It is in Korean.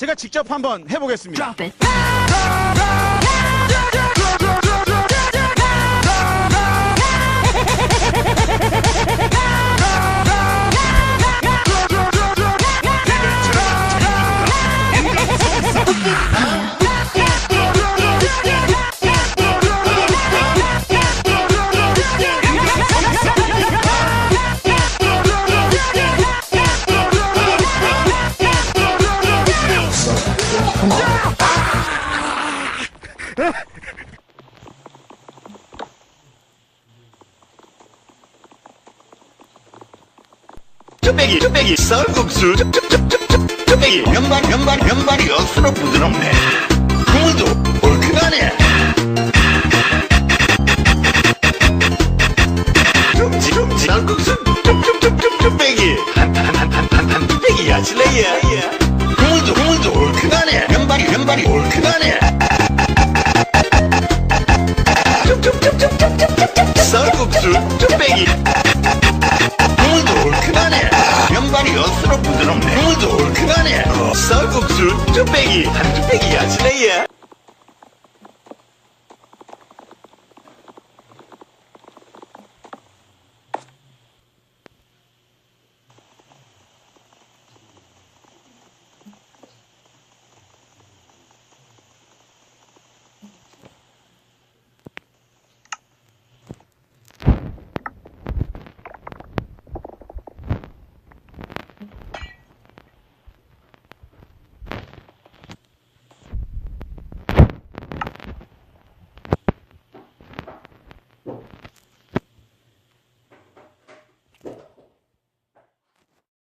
제가 직접 한번 해보겠습니다. Drop it. 쭈빼기 쌀국수 쭈빼기 면발이 억수로 부드럽네. 국물도 얼큰하네. 쭈빼기 쌀국수 쭈빼기 한 쭈빼기 야실래야. 국물도 얼큰하네. 면발이 얼큰하네. 쌀국수 쭈빼기 국물도 얼큰하네. 면발이 억수로 부드럽네. 국물도 얼큰하네. 쌀국수 쭈빼기 한 쭈빼기 야실래야.